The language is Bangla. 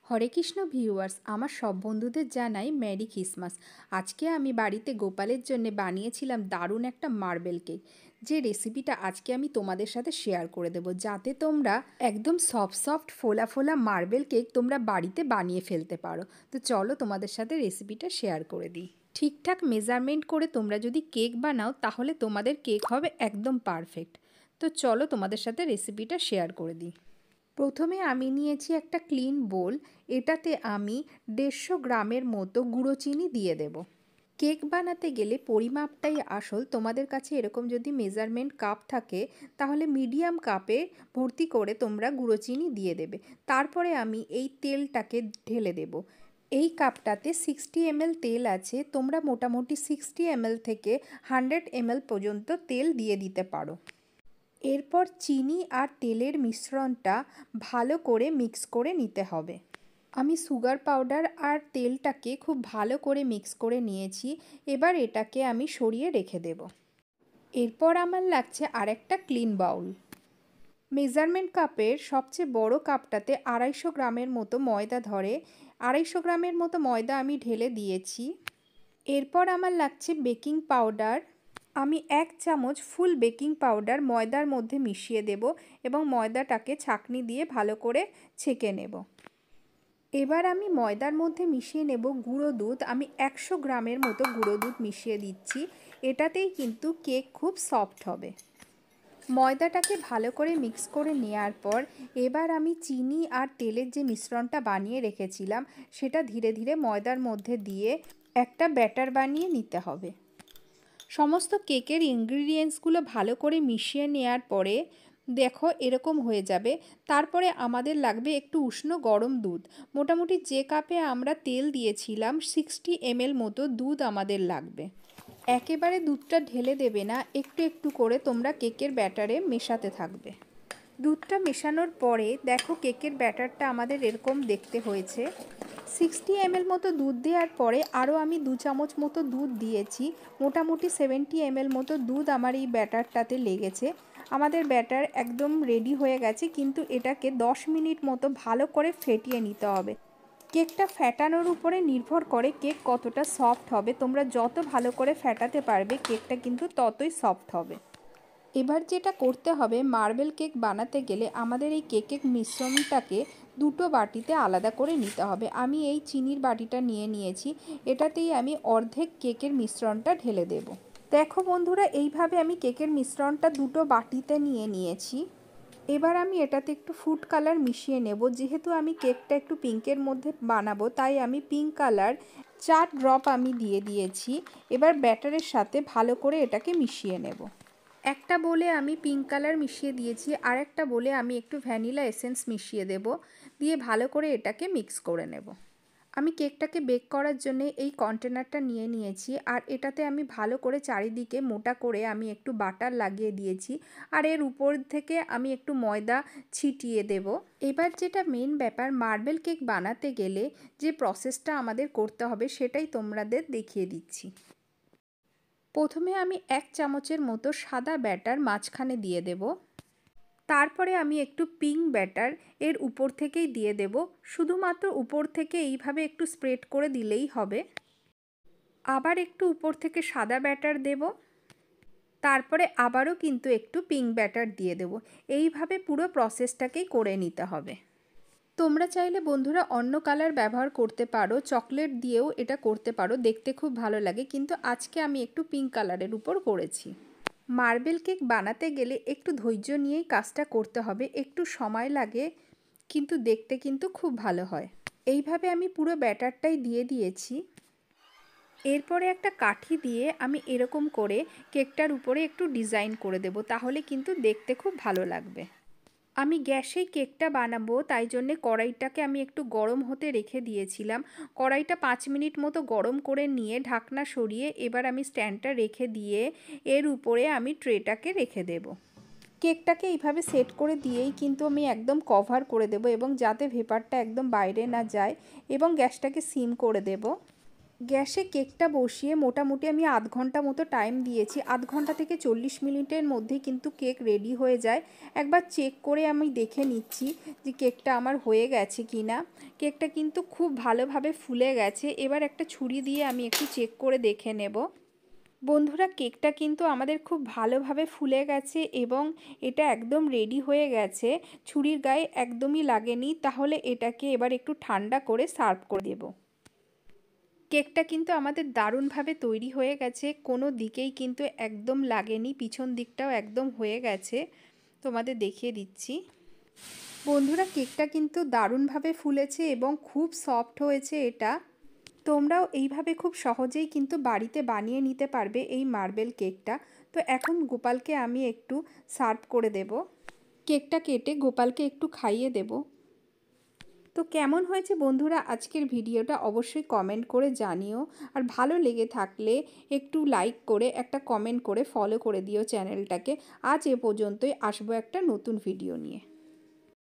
হরে কৃষ্ণ ভিউয়ার্স, আমার সব বন্ধুদের জানাই মেরি ক্রিসমাস। আজকে আমি বাড়িতে গোপালের জন্য বানিয়েছিলাম দারুণ একটা মার্বেল কেক, যে রেসিপিটা আজকে আমি তোমাদের সাথে শেয়ার করে দেবো, যাতে তোমরা একদম সফট ফোলা ফোলা মার্বেল কেক তোমরা বাড়িতে বানিয়ে ফেলতে পারো। তো চলো তোমাদের সাথে রেসিপিটা শেয়ার করে দিই। ঠিকঠাক মেজারমেন্ট করে তোমরা যদি কেক বানাও তাহলে তোমাদের কেক হবে একদম পারফেক্ট। তো চলো তোমাদের সাথে রেসিপিটা শেয়ার করে দিই। প্রথমে আমি নিয়েছি একটা ক্লিন বোল। এটাতে আমি 150 গ্রামের মতো গুঁড়ো চিনি দিয়ে দেব। কেক বানাতে গেলে পরিমাপটাই আসল। তোমাদের কাছে এরকম যদি মেজারমেন্ট কাপ থাকে তাহলে মিডিয়াম কাপে ভর্তি করে তোমরা গুঁড়ো চিনি দিয়ে দেবে। তারপরে আমি এই তেলটাকে ঢেলে দেব। এই কাপটাতে 60 ml তেল আছে। তোমরা মোটামুটি 60 ml থেকে 100 ml পর্যন্ত তেল দিয়ে দিতে পারো। এরপর চিনি আর তেলের মিশ্রণটা ভালো করে মিক্স করে নিতে হবে। আমি সুগার পাউডার আর তেলটাকে খুব ভালো করে মিক্স করে নিয়েছি। এবার এটাকে আমি সরিয়ে রেখে দেব। এরপর আমার লাগছে আরেকটা ক্লিন বাউল। মেজারমেন্ট কাপের সবচেয়ে বড় কাপটাতে 250 গ্রামের মতো ময়দা ধরে। 250 গ্রামের মতো ময়দা আমি ঢেলে দিয়েছি। এরপর আমার লাগছে বেকিং পাউডার। আমি 1 চামচ ফুল বেকিং পাউডার ময়দার মধ্যে মিশিয়ে দেব এবং ময়দাটাকে ছাঁকনি দিয়ে ভালো করে ছেঁকে নেব। এবার আমি ময়দার মধ্যে মিশিয়ে নেব গুঁড়ো দুধ। আমি 100 গ্রামের মতো গুঁড়ো দুধ মিশিয়ে দিচ্ছি। এটাতেই কিন্তু কেক খুব সফট হবে। ময়দাটাকে ভালো করে মিক্স করে নেওয়ার পর এবার আমি চিনি আর তেলের যে মিশ্রণটা বানিয়ে রেখেছিলাম সেটা ধীরে ধীরে ময়দার মধ্যে দিয়ে একটা ব্যাটার বানিয়ে নিতে হবে। সমস্ত কেকের ইনগ্রিডিয়েন্টসগুলো ভালো করে মিশিয়ে নেওয়ার পরে দেখো এরকম হয়ে যাবে। তারপরে আমাদের লাগবে একটু উষ্ণ গরম দুধ। মোটামুটি যে কাপে আমরা তেল দিয়েছিলাম 60 ml মতো দুধ আমাদের লাগবে। একেবারে দুধটা ঢেলে দেবে না, একটু একটু করে তোমরা কেকের ব্যাটারে মেশাতে থাকবে। দুধটা মেশানোর পরে দেখো কেকের ব্যাটারটা আমাদের এরকম দেখতে হয়েছে। 60 ml মতো দুধ দেওয়ার পরে আরও আমি 2 চামচ মতো দুধ দিয়েছি। মোটামুটি 70 ml মতো দুধ আমার এই ব্যাটারটাতে লেগেছে। আমাদের ব্যাটার একদম রেডি হয়ে গেছে, কিন্তু এটাকে 10 মিনিট মতো ভালো করে ফেটিয়ে নিতে হবে। কেকটা ফ্যাটানোর উপরে নির্ভর করে কেক কতটা সফট হবে। তোমরা যত ভালো করে ফ্যাটাতে পারবে কেকটা কিন্তু ততই সফট হবে। এবার যেটা করতে হবে, মার্বেল কেক বানাতে গেলে আমাদের এই কেকের মিশ্রণটাকে দুটো বাটিতে আলাদা করে নিতে হবে। আমি এই চিনির বাটিটা নিয়ে নিয়েছি। এটাতেই আমি অর্ধেক কেকের মিশ্রণটা ঢেলে দেব। দেখো বন্ধুরা, এইভাবে আমি কেকের মিশ্রণটা দুটো বাটিতে নিয়ে নিয়েছি। এবার আমি এটাতে একটু ফুড কালার মিশিয়ে নেব। যেহেতু আমি কেকটা একটু পিঙ্কের মধ্যে বানাবো তাই আমি পিঙ্ক কালার 4 ড্রপ আমি দিয়ে দিয়েছি। এবার ব্যাটারের সাথে ভালো করে এটাকে মিশিয়ে নেব। একটা বলে আমি পিঙ্ক কালার মিশিয়ে দিয়েছি, আর একটা বলে আমি একটু ভ্যানিলা এসেন্স মিশিয়ে দেব। দিয়ে ভালো করে এটাকে মিক্স করে নেব। আমি কেকটাকে বেক করার জন্য এই কন্টেনারটা নিয়ে নিয়েছি, আর এটাতে আমি ভালো করে চারিদিকে মোটা করে আমি একটু বাটার লাগিয়ে দিয়েছি, আর এর উপর থেকে আমি একটু ময়দা ছিটিয়ে দেব। এবার যেটা মেন ব্যাপার, মার্বেল কেক বানাতে গেলে যে প্রসেসটা আমাদের করতে হবে সেটাই তোমাদের দেখিয়ে দিচ্ছি। প্রথমে আমি 1 চামচের মতো সাদা ব্যাটার মাঝখানে দিয়ে দেব। তারপরে আমি একটু পিঙ্ক ব্যাটার এর উপর থেকেই দিয়ে দেব। শুধুমাত্র উপর থেকে এইভাবে একটু স্প্রেড করে দিলেই হবে। আবার একটু উপর থেকে সাদা ব্যাটার দেব। তারপরে আবারও কিন্তু একটু পিঙ্ক ব্যাটার দিয়ে দেব। এইভাবে পুরো প্রসেসটাকেই করে নিতে হবে। তোমরা চাইলে বন্ধুরা অন্য কালার ব্যবহার করতে পারো, চকলেট দিয়েও এটা করতে পারো, দেখতে খুব ভালো লাগে, কিন্তু আজকে আমি একটু পিঙ্ক কালারের উপর করেছি। মার্বেল কেক বানাতে গেলে একটু ধৈর্য নিয়েই কাজটা করতে হবে। একটু সময় লাগে, কিন্তু দেখতে কিন্তু খুব ভালো হয়। এইভাবে আমি পুরো ব্যাটারটাই দিয়ে দিয়েছি। এরপরে একটা কাঠি দিয়ে আমি এরকম করে কেকটার উপরে একটু ডিজাইন করে দেব, তাহলে কিন্তু দেখতে খুব ভালো লাগবে। আমি গ্যাসেই কেকটা বানাবো, তাই জন্যে কড়াইটাকে আমি একটু গরম হতে রেখে দিয়েছিলাম। কড়াইটা 5 মিনিট মতো গরম করে নিয়ে ঢাকনা সরিয়ে এবার আমি স্ট্যান্ডটা রেখে দিয়ে এর উপরে আমি ট্রেটাকে রেখে দেব। কেকটাকে এইভাবে সেট করে দিয়েই কিন্তু আমি একদম কভার করে দেব, এবং যাতে ভেপারটা একদম বাইরে না যায়, এবং গ্যাসটাকে সিম করে দেব। গ্যাসে কেকটা বসিয়ে মোটামুটি আমি আধ ঘন্টা মতো টাইম দিয়েছি। আধ ঘন্টা থেকে 40 মিনিটের মধ্যেই কিন্তু কেক রেডি হয়ে যায়। একবার চেক করে আমি দেখে নিচ্ছি যে কেকটা আমার হয়ে গেছে কি না। কেকটা কিন্তু খুব ভালোভাবে ফুলে গেছে। এবার একটা ছুরি দিয়ে আমি একটু চেক করে দেখে নেব। বন্ধুরা, কেকটা কিন্তু আমাদের খুব ভালোভাবে ফুলে গেছে এবং এটা একদম রেডি হয়ে গেছে। ছুরির গায়ে একদমই লাগেনি। তাহলে এটাকে এবার একটু ঠান্ডা করে সার্ভ করে দেব। কেকটা কিন্তু আমাদের দারুণভাবে তৈরি হয়ে গেছে, কোনো দিকেই কিন্তু একদম লাগেনি, পিছন দিকটাও একদম হয়ে গেছে। তোমাদের দেখিয়ে দিচ্ছি। বন্ধুরা, কেকটা কিন্তু দারুণভাবে ফুলেছে এবং খুব সফট হয়েছে এটা। তোমরাও এইভাবে খুব সহজেই কিন্তু বাড়িতে বানিয়ে নিতে পারবে এই মার্বেল কেকটা। তো এখন গোপালকে আমি একটু সার্ভ করে দেব। কেকটা কেটে গোপালকে একটু খাইয়ে দেব। তো কেমন হয়েছে বন্ধুরা আজকের ভিডিওটা অবশ্যই কমেন্ট করে জানিও। আর ভালো লেগে থাকলে একটু লাইক করে একটা কমেন্ট করে ফলো করে দিও চ্যানেলটাকে। আজ এ পর্যন্তই, আসবো একটা নতুন ভিডিও নিয়ে।